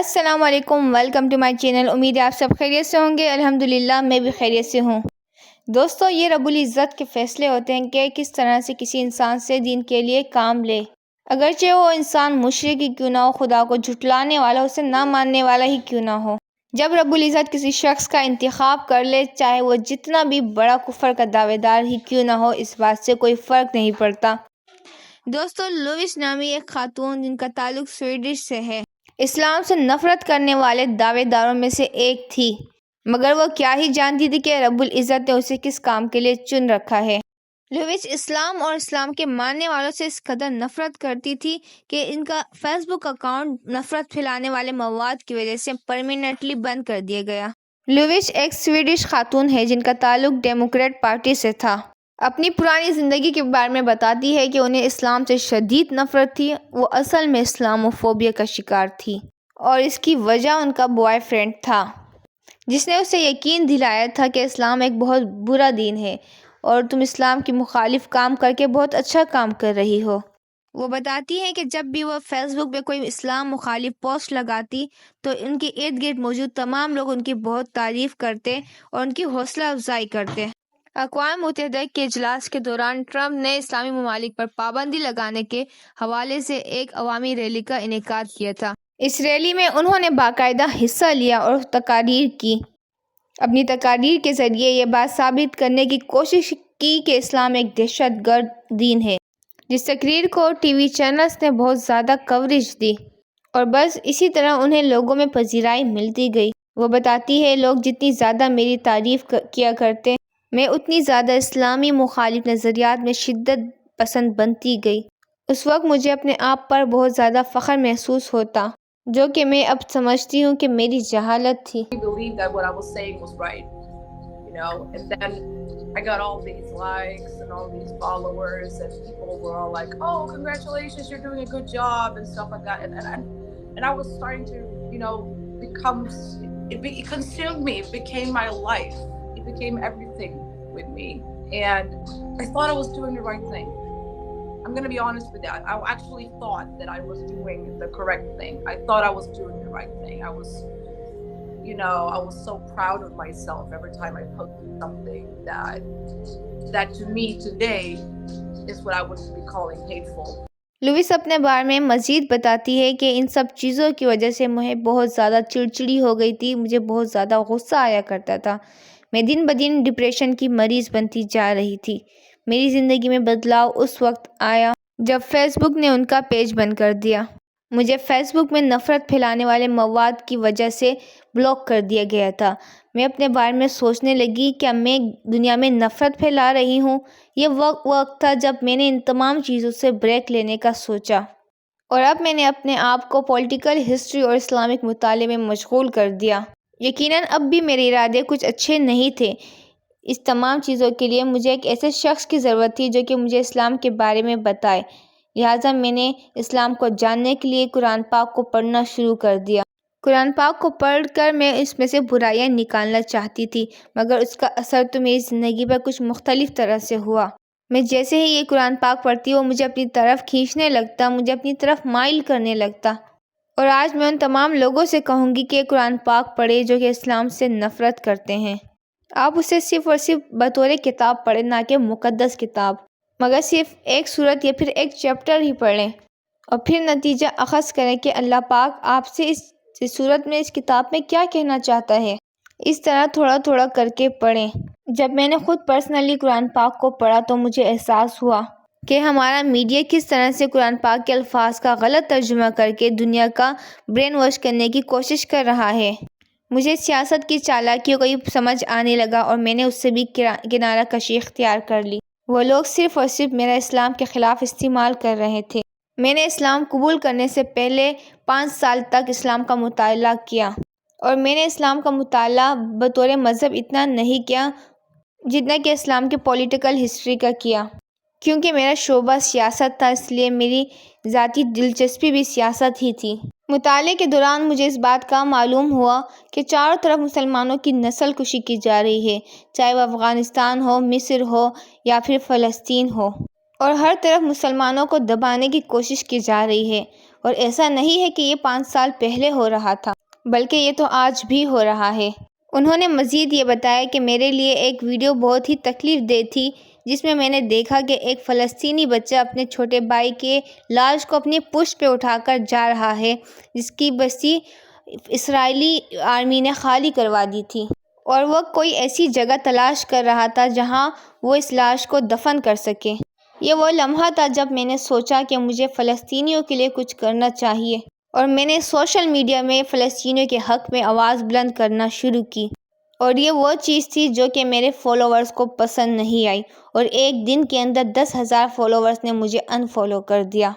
السلام علیکم، welcome to my channel. امید ہے آپ سب خیریت سے ہوں گے۔ الحمدللہ میں بھی خیریت سے ہوں۔ دوستو، یہ رب العزت کے فیصلے ہوتے ہیں کہ کس طرح سے کسی انسان سے دین کے لیے کام لے، اگرچہ وہ انسان مشرک ہی کیوں نہ ہو، خدا کو جھٹلانے والا، اسے نہ ماننے والا ہی کیوں نہ ہو۔ جب رب العزت کسی شخص کا انتخاب کر لے، چاہے وہ جتنا بھی بڑا کفر کا دعوے دار ہی کیوں نہ ہو، اس بات سے کوئی فرق نہیں پڑتا۔ دوستو، لوئس نامی ایک خاتون جن کا تعلق سویڈش سے ہے، اسلام سے نفرت کرنے والے دعوے داروں میں سے ایک تھی، مگر وہ کیا ہی جانتی تھی کہ رب العزت نے اسے کس کام کے لیے چن رکھا ہے۔ لوئس اسلام اور اسلام کے ماننے والوں سے اس قدر نفرت کرتی تھی کہ ان کا فیس بک اکاؤنٹ نفرت پھیلانے والے مواد کی وجہ سے پرماننٹلی بند کر دیا گیا۔ لوئس ایک سویڈش خاتون ہے جن کا تعلق ڈیموکریٹ پارٹی سے تھا۔ اپنی پرانی زندگی کے بارے میں بتاتی ہے کہ انہیں اسلام سے شدید نفرت تھی۔ وہ اصل میں اسلاموفوبیا کا شکار تھی اور اس کی وجہ ان کا بوائے فرینڈ تھا، جس نے اسے یقین دلایا تھا کہ اسلام ایک بہت برا دین ہے اور تم اسلام کی مخالف کام کر کے بہت اچھا کام کر رہی ہو۔ وہ بتاتی ہے کہ جب بھی وہ فیس بک پہ کوئی اسلام مخالف پوسٹ لگاتی تو ان کے ارد گرد موجود تمام لوگ ان کی بہت تعریف کرتے اور ان کی حوصلہ افزائی کرتے۔ اقوام متحدہ کے اجلاس کے دوران ٹرمپ نے اسلامی ممالک پر پابندی لگانے کے حوالے سے ایک عوامی ریلی کا انعقاد کیا تھا۔ اس ریلی میں انہوں نے باقاعدہ حصہ لیا اور تقاریر کی۔ اپنی تقاریر کے ذریعے یہ بات ثابت کرنے کی کوشش کی کہ اسلام ایک دہشت گرد دین ہے۔ جس تقریر کو ٹی وی چینلز نے بہت زیادہ کوریج دی اور بس اسی طرح انہیں لوگوں میں پذیرائی ملتی گئی۔ وہ بتاتی ہے، لوگ جتنی زیادہ میری تعریف کیا کرتے، میں اتنی زیادہ اسلامی مخالف نظریات میں شدت پسند بنتی گئی۔ اس وقت مجھے اپنے آپ پر بہت زیادہ فخر محسوس ہوتا، جو کہ میں اب سمجھتی ہوں کہ میری جہالت تھی۔ And then I got all these likes and all these followers, and people were all like, "Oh, congratulations, you're doing a good job," and stuff like that. And I was starting to, become. It consumed me. It became my life. It became everything with me, and I thought I was doing the right thing. I'm gonna be honest with that. I actually thought that I was doing the correct thing. I thought I was doing the right thing. I was so proud of myself every time I posted something that to me today is what I would be calling hateful. Louis اپنے بارے میں مزید بتاتی ہے کہ ان سب چیزوں کی وجہ سے مجھے بہت زیادہ چڑچڑی ہو گئی تھی، مجھے بہت زیادہ غصہ آیا کرتا تھا، میں دن بدن ڈپریشن کی مریض بنتی جا رہی تھی۔ میری زندگی میں بدلاؤ اس وقت آیا جب فیس بک نے ان کا پیج بند کر دیا۔ مجھے فیس بک میں نفرت پھیلانے والے مواد کی وجہ سے بلاک کر دیا گیا تھا۔ میں اپنے بارے میں سوچنے لگی، کیا میں دنیا میں نفرت پھیلا رہی ہوں؟ یہ وقت تھا جب میں نے ان تمام چیزوں سے بریک لینے کا سوچا، اور اب میں نے اپنے آپ کو پولیٹیکل ہسٹری اور اسلامک مطالعے میں مشغول کر دیا۔ یقیناً اب بھی میرے ارادے کچھ اچھے نہیں تھے۔ اس تمام چیزوں کے لیے مجھے ایک ایسے شخص کی ضرورت تھی جو کہ مجھے اسلام کے بارے میں بتائے، لہٰذا میں نے اسلام کو جاننے کے لیے قرآن پاک کو پڑھنا شروع کر دیا۔ قرآن پاک کو پڑھ کر میں اس میں سے برائیاں نکالنا چاہتی تھی، مگر اس کا اثر تو میری زندگی پر کچھ مختلف طرح سے ہوا۔ میں جیسے ہی یہ قرآن پاک پڑھتی، وہ مجھے اپنی طرف کھینچنے لگتا، مجھے اپنی طرف مائل کرنے لگتا۔ اور آج میں ان تمام لوگوں سے کہوں گی کہ قرآن پاک پڑھیں جو کہ اسلام سے نفرت کرتے ہیں۔ آپ اسے صرف اور صرف بطور کتاب پڑھیں، نہ کہ مقدس کتاب، مگر صرف ایک سورت یا پھر ایک چیپٹر ہی پڑھ لیں اور پھر نتیجہ اخذ کریں کہ اللہ پاک آپ سے اس سورت میں، اس کتاب میں کیا کہنا چاہتا ہے۔ اس طرح تھوڑا تھوڑا کر کے پڑھیں۔ جب میں نے خود پرسنلی قرآن پاک کو پڑھا تو مجھے احساس ہوا کہ ہمارا میڈیا کس طرح سے قرآن پاک کے الفاظ کا غلط ترجمہ کر کے دنیا کا برین واش کرنے کی کوشش کر رہا ہے۔ مجھے سیاست کی چالاکیوں کو یہ سمجھ آنے لگا اور میں نے اس سے بھی کنارہ کشی اختیار کر لی۔ وہ لوگ صرف اور صرف میرا اسلام کے خلاف استعمال کر رہے تھے۔ میں نے اسلام قبول کرنے سے پہلے 5 سال تک اسلام کا مطالعہ کیا، اور میں نے اسلام کا مطالعہ بطور مذہب اتنا نہیں کیا جتنا کہ اسلام کے پولیٹیکل ہسٹری کا کیا، کیونکہ میرا شعبہ سیاست تھا، اس لیے میری ذاتی دلچسپی بھی سیاست ہی تھی۔ مطالعے کے دوران مجھے اس بات کا معلوم ہوا کہ چاروں طرف مسلمانوں کی نسل کشی کی جا رہی ہے، چاہے وہ افغانستان ہو، مصر ہو یا پھر فلسطین ہو، اور ہر طرف مسلمانوں کو دبانے کی کوشش کی جا رہی ہے۔ اور ایسا نہیں ہے کہ یہ 5 سال پہلے ہو رہا تھا، بلکہ یہ تو آج بھی ہو رہا ہے۔ انہوں نے مزید یہ بتایا کہ میرے لیے ایک ویڈیو بہت ہی تکلیف دہ تھی، جس میں نے دیکھا کہ ایک فلسطینی بچہ اپنے چھوٹے بھائی کے لاش کو اپنی پشت پہ اٹھا کر جا رہا ہے، جس کی بستی اسرائیلی آرمی نے خالی کروا دی تھی، اور وہ کوئی ایسی جگہ تلاش کر رہا تھا جہاں وہ اس لاش کو دفن کر سکے۔ یہ وہ لمحہ تھا جب میں نے سوچا کہ مجھے فلسطینیوں کے لیے کچھ کرنا چاہیے، اور میں نے سوشل میڈیا میں فلسطینیوں کے حق میں آواز بلند کرنا شروع کی۔ اور یہ وہ چیز تھی جو کہ میرے فالوورز کو پسند نہیں آئی، اور ایک دن کے اندر 10,000 فالوورز نے مجھے انفالو کر دیا۔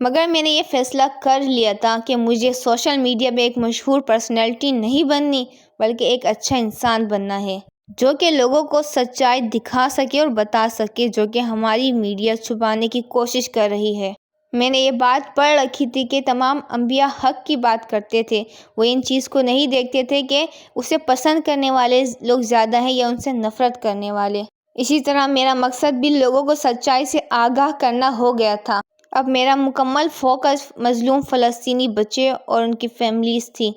مگر میں نے یہ فیصلہ کر لیا تھا کہ مجھے سوشل میڈیا میں ایک مشہور پرسنالٹی نہیں بننی، بلکہ ایک اچھا انسان بننا ہے، جو کہ لوگوں کو سچائی دکھا سکے اور بتا سکے، جو کہ ہماری میڈیا چھپانے کی کوشش کر رہی ہے۔ میں نے یہ بات پڑھ رکھی تھی کہ تمام انبیاء حق کی بات کرتے تھے، وہ ان چیز کو نہیں دیکھتے تھے کہ اسے پسند کرنے والے لوگ زیادہ ہیں یا ان سے نفرت کرنے والے۔ اسی طرح میرا مقصد بھی لوگوں کو سچائی سے آگاہ کرنا ہو گیا تھا۔ اب میرا مکمل فوکس مظلوم فلسطینی بچے اور ان کی فیملیز تھی،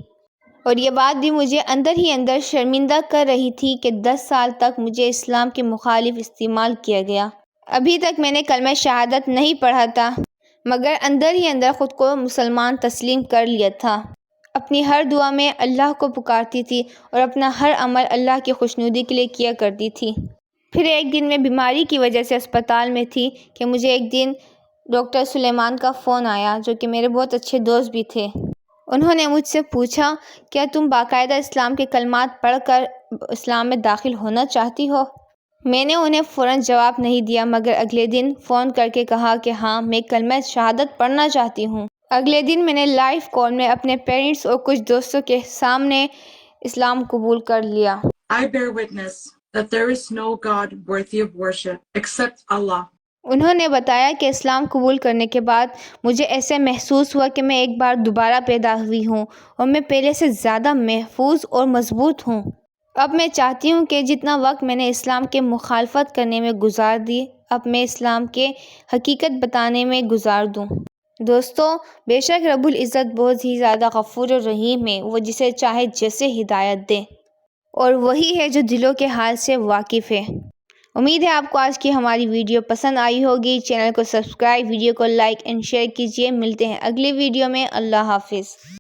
اور یہ بات بھی مجھے اندر ہی اندر شرمندہ کر رہی تھی کہ 10 سال تک مجھے اسلام کے مخالف استعمال کیا گیا۔ ابھی تک میں نے کلمہ شہادت نہیں پڑھا تھا، مگر اندر ہی اندر خود کو مسلمان تسلیم کر لیا تھا۔ اپنی ہر دعا میں اللہ کو پکارتی تھی اور اپنا ہر عمل اللہ کی خوشنودی کے لیے کیا کرتی تھی۔ پھر ایک دن میں بیماری کی وجہ سے اسپتال میں تھی کہ مجھے ایک دن ڈاکٹر سلیمان کا فون آیا، جو کہ میرے بہت اچھے دوست بھی تھے۔ انہوں نے مجھ سے پوچھا، کیا تم باقاعدہ اسلام کے کلمات پڑھ کر اسلام میں داخل ہونا چاہتی ہو؟ میں نے انہیں فوراً جواب نہیں دیا، مگر اگلے دن فون کر کے کہا کہ ہاں، میں کلمہ شہادت پڑھنا چاہتی ہوں۔ اگلے دن میں نے لائیو کال میں اپنے پیرنٹس اور کچھ دوستوں کے سامنے اسلام قبول کر لیا۔ I bear witness that there is no God worthy of worship except Allah. انہوں نے بتایا کہ اسلام قبول کرنے کے بعد مجھے ایسے محسوس ہوا کہ میں ایک بار دوبارہ پیدا ہوئی ہوں، اور میں پہلے سے زیادہ محفوظ اور مضبوط ہوں۔ اب میں چاہتی ہوں کہ جتنا وقت میں نے اسلام کے مخالفت کرنے میں گزار دی، اب میں اسلام کے حقیقت بتانے میں گزار دوں۔ دوستو، بے شک رب العزت بہت ہی زیادہ غفور و رحیم ہے، وہ جسے چاہے جیسے ہدایت دے، اور وہی ہے جو دلوں کے حال سے واقف ہے۔ امید ہے آپ کو آج کی ہماری ویڈیو پسند آئی ہوگی۔ چینل کو سبسکرائب، ویڈیو کو لائک اینڈ شیئر کیجیے۔ ملتے ہیں اگلی ویڈیو میں۔ اللہ حافظ۔